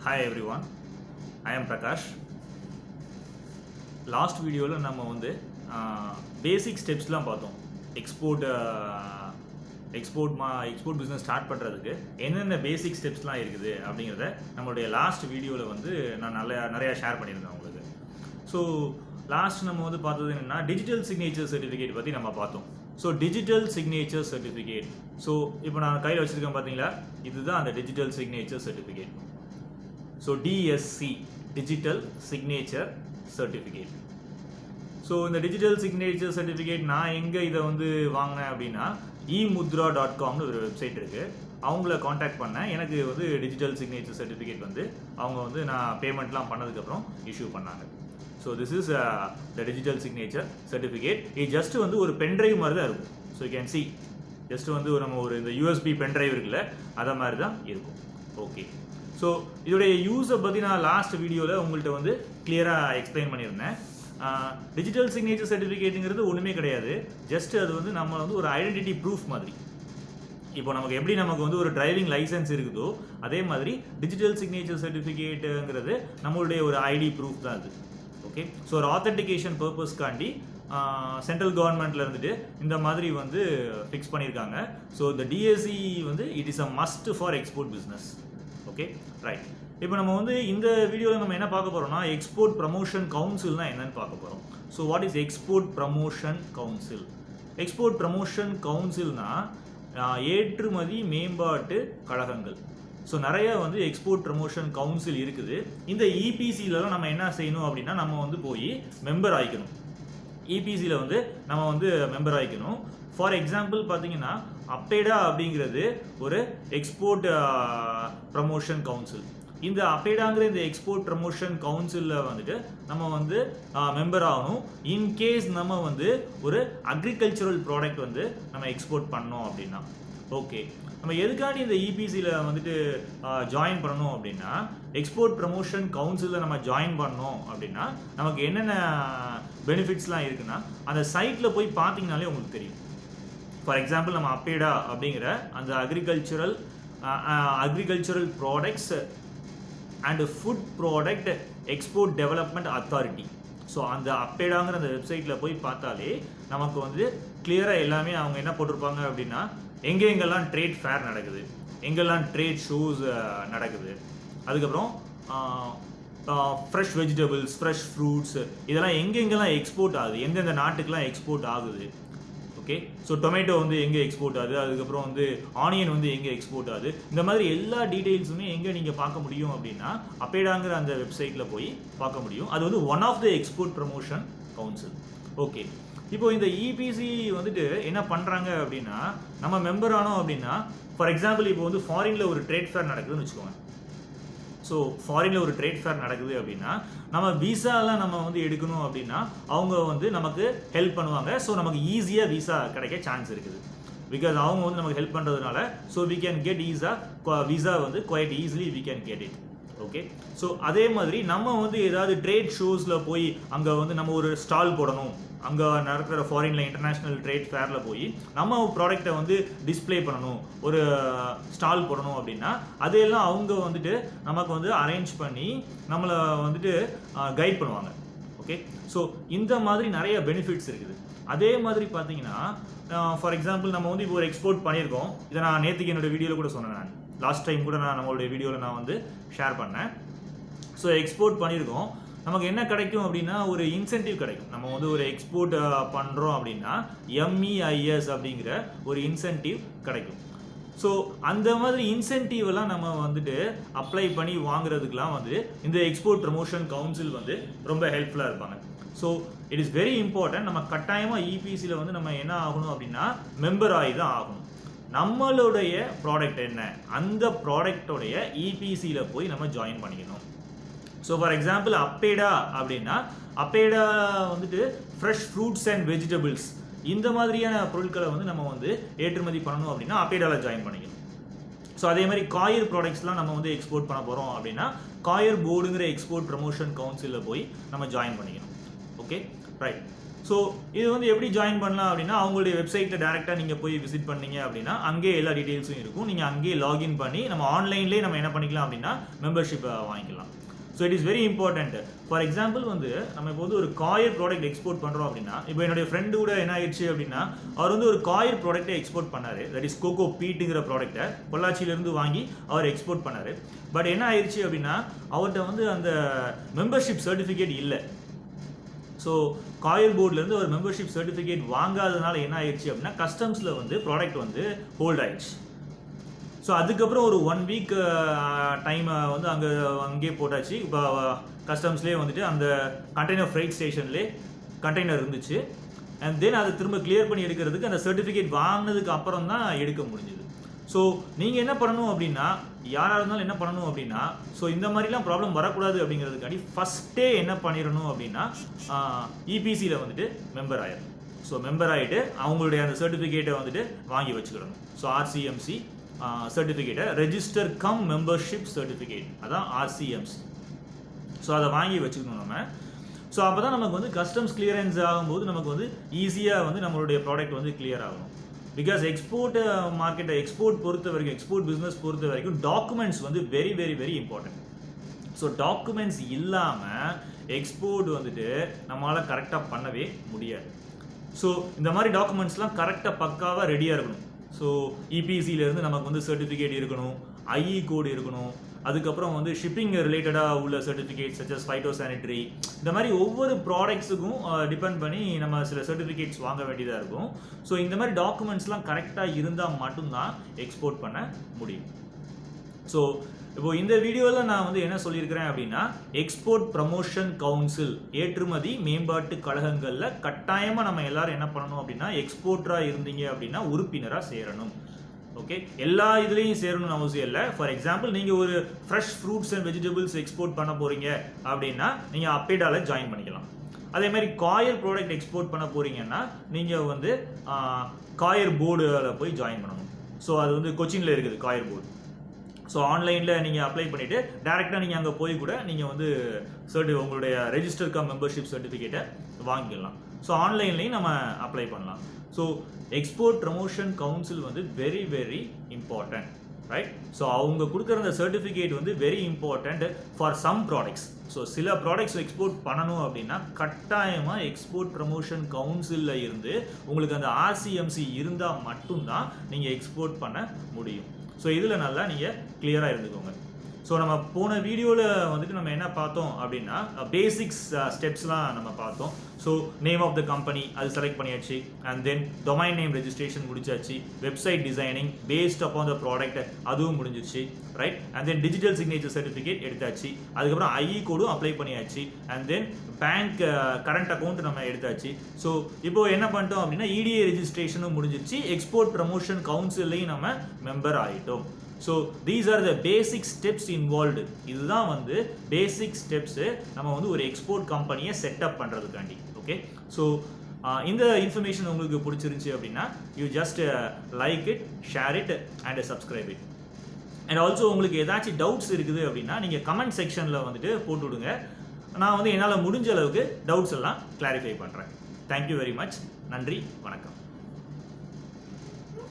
Hi everyone, I am Prakash. Last video la நம்ம வந்து basic steps-லாம் பார்த்தோம். export business ஸ்டார்ட் பண்றதுக்கு என்னென்ன பேசிக் ஸ்டெப்ஸ்லாம் இருக்குது அப்படிங்கறத நம்மளுடைய லாஸ்ட் வீடியோல வந்து நான் நிறைய ஷேர் பண்ணியிருந்தேன் உங்களுக்கு. ஸோ லாஸ்ட் நம்ம வந்து பார்த்தது என்னன்னா டிஜிட்டல் சிக்னேச்சர் சர்டிஃபிகேட் பற்றி நம்ம பார்த்தோம். So digital signature certificate, so இப்போ நான் கையில் வச்சிருக்கேன் பார்த்தீங்களா, இதுதான் அந்த digital signature certificate. So DSC digital signature certificate. So இந்த டிஜிட்டல் சிக்னேச்சர் சர்டிஃபிகேட் நான் எங்கே இதை வந்து வாங்கினேன் அப்படின்னா eMudra.comனு ஒரு வெப்சைட் இருக்குது, அவங்கள காண்டாக்ட் பண்ணேன். எனக்கு வந்து டிஜிட்டல் சிக்னேச்சர் சர்டிஃபிகேட் வந்து அவங்க வந்து நான் பேமெண்ட்லாம் பண்ணதுக்கப்புறம் இஷ்யூ பண்ணாங்க. So this is the digital signature certificate. இது ஜஸ்ட் வந்து ஒரு பென்ட்ரைவ் மாதிரி தான் இருக்கும். So you can see just வந்து நம்ம ஒரு இந்த யூஎஸ்பி பென்ட்ரைவ் இருக்குல்ல, அதை மாதிரி தான் இருக்கும். ஓகே, ஸோ இதோடைய யூஸை பற்றி நான் லாஸ்ட் வீடியோவில் உங்கள்கிட்ட வந்து கிளியராக எக்ஸ்பிளைன் பண்ணியிருந்தேன். டிஜிட்டல் சிக்னேச்சர் சர்டிஃபிகேட்டுங்கிறது ஒன்றுமே கிடையாது, ஜஸ்ட் அது வந்து நம்ம வந்து ஒரு ஐடென்டிட்டி ப்ரூஃப் மாதிரி. இப்போ நமக்கு எப்படி நமக்கு வந்து ஒரு டிரைவிங் லைசன்ஸ் இருக்குதோ அதே மாதிரி டிஜிட்டல் சிக்னேச்சர் சர்டிஃபிகேட்டுங்கிறது நம்மளுடைய ஒரு ஐடி ப்ரூஃப் தான் அது. ஓகே, ஸோ ஒரு ஆத்தென்டிகேஷன் பர்பஸ்க்காண்டி சென்ட்ரல் கவர்மெண்ட்ல இருந்துட்டு இந்த மாதிரி வந்து ஃபிக்ஸ் பண்ணியிருக்காங்க. ஸோ இந்த டிஎஸ்சி வந்து it is a must for export business. Okay, right. இப்போ நம்ம வந்து இந்த வீடியோவில் நம்ம என்ன பார்க்க போகிறோம்னா எக்ஸ்போர்ட் ப்ரமோஷன் கவுன்சில்னா என்னன்னு பார்க்க போகிறோம். So what is export promotion council? Export promotion கவுன்சில்னா ஏற்றுமதி மேம்பாட்டு கழகங்கள். ஸோ நிறைய வந்து எக்ஸ்போர்ட் ப்ரமோஷன் கவுன்சில் இருக்குது. இந்த இபிசிலலாம் நம்ம என்ன செய்யணும் அப்படின்னா நம்ம வந்து போய் மெம்பர் ஆகிக்கணும். இபிசியில் வந்து நம்ம வந்து மெம்பர் ஆகிக்கணும். ஃபார் எக்ஸாம்பிள் பார்த்தீங்கன்னா அப்பேடா அப்படிங்கிறது ஒரு எக்ஸ்போர்ட் ப்ரமோஷன் கவுன்சில். இந்த அப்பேடாங்கிற இந்த எக்ஸ்போர்ட் ப்ரமோஷன் கவுன்சிலில் வந்துட்டு நம்ம வந்து மெம்பர் ஆகணும். இன்கேஸ் நம்ம வந்து ஒரு அக்ரிகல்ச்சரல் ப்ராடக்ட் வந்து நம்ம எக்ஸ்போர்ட் பண்ணோம் அப்படின்னா. ஓகே, நம்ம எதுக்காண்டி இந்த இபிசியில் வந்துட்டு ஜாயின் பண்ணணும் அப்படின்னா எக்ஸ்போர்ட் ப்ரமோஷன் கவுன்சிலில் நம்ம ஜாயின் பண்ணோம் அப்படின்னா நமக்கு என்னென்ன பெனிஃபிட்ஸ்லாம் இருக்குன்னா அந்த சைட்டில் போய் பார்த்தீங்கனாலே உங்களுக்கு தெரியும். ஃபார் எக்ஸாம்பிள் நம்ம அப்பேடா அப்படிங்கிற அந்த agricultural products and food product export development authority. So அந்த அப்பேடாங்கிற அந்த வெப்சைட்டில் போய் பார்த்தாலே நமக்கு வந்து கிளியராக எல்லாமே அவங்க என்ன போட்டிருப்பாங்க அப்படின்னா எங்கெங்கெல்லாம் ட்ரேட் ஃபேர் நடக்குது, எங்கெல்லாம் ட்ரேட் ஷோஸ் நடக்குது, அதுக்கப்புறம் ஃப்ரெஷ் வெஜிடபிள்ஸ், ஃப்ரெஷ் ஃப்ரூட்ஸ் இதெல்லாம் எங்கெங்கெல்லாம் எக்ஸ்போர்ட் ஆகுது, எந்தெந்த நாட்டுக்கெல்லாம் எக்ஸ்போர்ட் ஆகுது. ஓகே, ஸோ டொமேட்டோ வந்து எங்கே எக்ஸ்போர்ட் ஆகுது, அதுக்கப்புறம் வந்து ஆனியன் வந்து எங்கே எக்ஸ்போர்ட் ஆகுது, இந்த மாதிரி எல்லா டீட்டெயில்ஸுமே எங்கே நீங்கள் பார்க்க முடியும் அப்படின்னா அப்பேடாங்கிற அந்த வெப்சைட்டில் போய் பார்க்க முடியும். அது வந்து one of the export promotion council. Okay, இப்போ இந்த இபிசி வந்துட்டு என்ன பண்ணுறாங்க அப்படின்னா நம்ம மெம்பர் ஆனோம் அப்படின்னா ஃபார் எக்ஸாம்பிள் இப்போ வந்து ஃபாரினில் ஒரு ட்ரேட் ஃபேர் நடக்குதுன்னு வச்சுக்கோங்க. ஸோ ஃபாரினில் ஒரு ட்ரேட் ஃபேர் நடக்குது அப்படின்னா நம்ம விசாலாம் நம்ம வந்து எடுக்கணும் அப்படின்னா அவங்க வந்து நமக்கு ஹெல்ப் பண்ணுவாங்க. ஸோ நமக்கு ஈஸியாக விசா கிடைக்க சான்ஸ் இருக்குது. பிகாஸ் அவங்க வந்து நமக்கு ஹெல்ப் பண்ணுறதுனால so we can get visa வந்து Kuwait easily we can get it. Okay, so அதே மாதிரி நம்ம வந்து ஏதாவது ட்ரேட் ஷோஸில் போய் அங்கே வந்து நம்ம ஒரு ஸ்டால் போடணும், அங்கே நடக்கிற ஃபாரினில் இன்டர்நேஷ்னல் ட்ரேட் ஃபேரில் போய் நம்ம ப்ராடக்டை வந்து டிஸ்பிளே பண்ணணும், ஒரு ஸ்டால் போடணும் அப்படின்னா அதையெல்லாம் அவங்க வந்துட்டு நமக்கு வந்து அரேஞ்ச் பண்ணி நம்மளை வந்துட்டு கைட் பண்ணுவாங்க. ஓகே, ஸோ இந்த மாதிரி நிறைய பெனிஃபிட்ஸ் இருக்குது. அதே மாதிரி பார்த்தீங்கன்னா ஃபார் எக்ஸாம்பிள் நம்ம வந்து இப்போ ஒரு எக்ஸ்போர்ட் பண்ணியிருக்கோம். இதை நான் நேற்றுக்கு என்னோட வீடியோவில் கூட சொன்னேன், நான் லாஸ்ட் டைம் கூட நான் நம்மளுடைய வீடியோவில் நான் வந்து ஷேர் பண்ணேன். ஸோ எக்ஸ்போர்ட் பண்ணியிருக்கோம், நமக்கு என்ன கிடைக்கும் அப்படின்னா ஒரு இன்சென்டிவ் கிடைக்கும். நம்ம வந்து ஒரு எக்ஸ்போர்ட் பண்ணுறோம் அப்படின்னா MEIS அப்படிங்கிற ஒரு இன்சென்டிவ் கிடைக்கும். ஸோ அந்த மாதிரி இன்சென்டிவ் எல்லாம் நம்ம வந்துட்டு அப்ளை பண்ணி வாங்குறதுக்கெலாம் வந்து இந்த எக்ஸ்போர்ட் ப்ரமோஷன் கவுன்சில் வந்து ரொம்ப ஹெல்ப்ஃபுல்லாக இருப்பாங்க. So it is very important. நம்ம கட்டாயமாக இபிசியில் வந்து நம்ம என்ன ஆகணும் அப்படின்னா மெம்பர் ஆகி தான் ஆகணும். நம்மளுடைய ப்ராடக்ட் என்ன அந்த ப்ராடக்டோடைய இபிசியில் போய் நம்ம ஜாயின் பண்ணிக்கணும். ஸோ ஃபார் எக்ஸாம்பிள் அப்பேடா அப்படின்னா அப்பேடா வந்துட்டு ஃப்ரெஷ் ஃப்ரூட்ஸ் அண்ட் வெஜிடபிள்ஸ் இந்த மாதிரியான பொருட்களை வந்து நம்ம வந்து ஏற்றுமதி பண்ணணும் அப்படின்னா அப்பேடாவில் ஜாயின் பண்ணிக்கணும். ஸோ அதே மாதிரி காயர் ப்ராடக்ட்ஸ்லாம் நம்ம வந்து எக்ஸ்போர்ட் பண்ண போகிறோம் அப்படின்னா காயர் போர்டுங்கிற எக்ஸ்போர்ட் ப்ரமோஷன் கவுன்சிலில் போய் நம்ம ஜாயின் பண்ணிக்கணும். Okay, right. ஸோ இது வந்து எப்படி ஜாயின் பண்ணலாம் அப்படின்னா அவங்களுடைய வெப்சைட்டில் டேரெக்டாக நீங்கள் போய் விசிட் பண்ணீங்க அப்படின்னா அங்கேயே எல்லா டீட்டெயில்ஸும் இருக்கும். நீங்கள் அங்கேயே லாகின் பண்ணி நம்ம ஆன்லைன்லேயே நம்ம என்ன பண்ணிக்கலாம் அப்படின்னா மெம்பர்ஷிப் வாங்கிக்கலாம். So it is very important. For example வந்து நம்ம இப்போ வந்து ஒரு காயர் ப்ராடக்ட் எக்ஸ்போர்ட் பண்ணுறோம் அப்படின்னா, இப்போ என்னுடைய ஃப்ரெண்டு கூட என்ன ஆயிடுச்சு அப்படின்னா அவர் வந்து ஒரு காயர் ப்ராடக்ட்டை எக்ஸ்போர்ட் பண்ணார். தட் இஸ் கோகோ பீட்டுங்கிற ப்ராடக்ட்டை பொள்ளாச்சியிலேருந்து வாங்கி அவர் எக்ஸ்போர்ட் பண்ணார். பட் என்ன ஆயிடுச்சு அப்படின்னா அவர்கிட்ட வந்து அந்த மெம்பர்ஷிப் சர்டிஃபிகேட் இல்லை. ஸோ காயர் போர்ட்லேருந்து ஒரு மெம்பர்ஷிப் சர்டிஃபிகேட் வாங்காததுனால என்ன ஆயிடுச்சு அப்படின்னா கஸ்டம்ஸில் வந்து ப்ராடக்ட் வந்து ஹோல்ட் ஆயிடுச்சு. ஸோ அதுக்கப்புறம் ஒரு 1 வீக் டைமை வந்து அங்கேயே போட்டாச்சு. இப்போ கஸ்டம்ஸ்லேயே வந்துட்டு அந்த கண்டெய்னர் ஃப்ரைட் ஸ்டேஷன்லேயே கண்டெய்னர் இருந்துச்சு. அண்ட் தென் அதை திரும்ப கிளியர் பண்ணி எடுக்கிறதுக்கு அந்த சர்டிஃபிகேட் வாங்கினதுக்கு அப்புறம் தான் எடுக்க முடிஞ்சுது. ஸோ நீங்கள் என்ன பண்ணணும் அப்படின்னா யாராக இருந்தாலும் என்ன பண்ணணும் அப்படின்னா ஸோ இந்த மாதிரிலாம் ப்ராப்ளம் வரக்கூடாது அப்படிங்கிறதுக்காண்டி ஃபஸ்ட்டே என்ன பண்ணிடணும் அப்படின்னா இபிசியில் வந்துட்டு மெம்பர் ஆயிடும். ஸோ மெம்பர் ஆகிட்டு அவங்களுடைய அந்த சர்டிஃபிகேட்டை வந்துட்டு வாங்கி வச்சுக்கிடணும். ஸோ ஆர்சிஎம்சி சர்டிஃபிகேட்டை ரெஜிஸ்டர் கம் மெம்பர்ஷிப் சர்டிஃபிகேட், அதான் ஆர்சிஎம்சி. ஸோ அதை வாங்கி வச்சுக்கணும் நம்ம. ஸோ அப்போ தான் நமக்கு வந்து கஸ்டம்ஸ் கிளியரன்ஸ் ஆகும்போது நமக்கு வந்து ஈஸியாக வந்து நம்மளுடைய ப்ராடக்ட் வந்து கிளியர் ஆகணும். பிகாஸ் எக்ஸ்போர்ட் மார்க்கெட்டை எக்ஸ்போர்ட் பொறுத்த வரைக்கும் எக்ஸ்போர்ட் பிஸ்னஸ் பொறுத்த வரைக்கும் டாக்குமெண்ட்ஸ் வந்து very very very important. So documents இல்லாமல் எக்ஸ்போர்ட் வந்துட்டு நம்மளால் கரெக்டாக பண்ணவே முடியாது. ஸோ இந்த மாதிரி டாக்குமெண்ட்ஸ்லாம் கரெக்டாக பக்காவாக ரெடியாக இருக்கணும். ஸோ இபிசியிலேருந்து நமக்கு வந்து சர்டிஃபிகேட் இருக்கணும், ஐஇ கோடு இருக்கணும், அதுக்கப்புறம் வந்து ஷிப்பிங் ரிலேட்டடாக உள்ள சர்டிஃபிகேட் சச்சஸ் ஃபைட்டோ சானிட்டரி, இந்த மாதிரி ஒவ்வொரு ப்ராடக்ட்ஸுக்கும் டிபெண்ட் பண்ணி நம்ம சில சர்டிஃபிகேட்ஸ் வாங்க வேண்டியதாக இருக்கும். ஸோ இந்த மாதிரி டாக்குமெண்ட்ஸ்லாம் கரெக்டாக இருந்தால் மட்டும்தான் எக்ஸ்போர்ட் பண்ண முடியும். ஸோ இப்போ இந்த வீடியோவில் நான் வந்து என்ன சொல்லியிருக்கிறேன் அப்படின்னா எக்ஸ்போர்ட் ப்ரமோஷன் கவுன்சில் ஏற்றுமதி மேம்பாட்டு கழகங்களில் கட்டாயமாக நம்ம எல்லாரும் என்ன பண்ணணும் அப்படின்னா எக்ஸ்போர்ட்டராக இருந்தீங்க அப்படின்னா உறுப்பினராக சேரணும். ஓகே, எல்லா இதுலேயும் சேரணும்னு அவசியம் இல்லை. ஃபார் எக்ஸாம்பிள் நீங்கள் ஒரு fresh fruits and vegetables export பண்ண போகிறீங்க அப்படின்னா நீங்கள் அப்பேடால ஜாயின் பண்ணிக்கலாம். அதே மாதிரி காயர் ப்ராடக்ட் எக்ஸ்போர்ட் பண்ண போகிறீங்கன்னா நீங்கள் வந்து காயர் போர்டில் போய் ஜாயின் பண்ணணும். ஸோ அது வந்து கொச்சினில் இருக்குது காயர் போர்டு. ஸோ ஆன்லைனில் நீங்கள் அப்ளை பண்ணிவிட்டு டேரெக்டாக நீங்கள் அங்கே போய் கூட நீங்கள் வந்து உங்களுடைய ரெஜிஸ்டர் கம் மெம்பர்ஷிப் சர்டிஃபிகேட்டை வாங்கிக்கலாம். ஸோ ஆன்லைன்லேயும் நம்ம அப்ளை பண்ணலாம். ஸோ எக்ஸ்போர்ட் ப்ரமோஷன் கவுன்சில் வந்து very very important, right? So அவங்க கொடுக்குற அந்த சர்டிஃபிகேட் வந்து very important for some products. So சில ப்ராடக்ட்ஸ் எக்ஸ்போர்ட் பண்ணணும் அப்படின்னா கட்டாயமாக எக்ஸ்போர்ட் ப்ரமோஷன் கவுன்சிலில் இருந்து உங்களுக்கு அந்த ஆர்சிஎம்சி இருந்தால் மட்டும்தான் நீங்கள் எக்ஸ்போர்ட் பண்ண முடியும். ஸோ இதில் நல்லா நீங்கள் கிளியராக இருந்துக்கோங்க. ஸோ நம்ம போன வீடியோவில் வந்துட்டு நம்ம என்ன பார்த்தோம் அப்படின்னா பேசிக்ஸ் ஸ்டெப்ஸ்லாம் நம்ம பார்த்தோம். So name of the company அது செலக்ட் பண்ணியாச்சு, and then domain name registration முடிச்சாச்சு, website designing based upon the product அதுவும் முடிஞ்சிச்சு, right? And then digital signature certificate எடுத்தாச்சு, அதுக்கப்புறம் ஐஇ கோடும் அப்ளை பண்ணியாச்சு, and then bank current account நம்ம எடுத்தாச்சு. ஸோ இப்போ என்ன பண்ணிட்டோம் அப்படின்னா இடிஏ ரெஜிஸ்ட்ரேஷனும் முடிஞ்சிருச்சு, எக்ஸ்போர்ட் ப்ரமோஷன் கவுன்சிலையும் நம்ம மெம்பர் ஆகிட்டோம். So these are the basic steps involved. இதுதான் வந்து பேசிக் ஸ்டெப்ஸு நம்ம வந்து ஒரு எக்ஸ்போர்ட் கம்பெனியை செட்டப் பண்ணுறதுக்காண்டி. ஓகே, ஸோ இந்த இன்ஃபர்மேஷன் உங்களுக்கு பிடிச்சிருந்துச்சி அப்படின்னா you just like it, share it and subscribe it. And also உங்களுக்கு ஏதாச்சும் டவுட்ஸ் இருக்குது அப்படின்னா நீங்கள் கமெண்ட் செக்ஷனில் வந்துட்டு போட்டு விடுங்க. நான் வந்து என்னால் முடிஞ்ச அளவுக்கு டவுட்ஸ் எல்லாம் கிளாரிஃபை பண்ணுறேன். Thank you very much. நன்றி, வணக்கம்.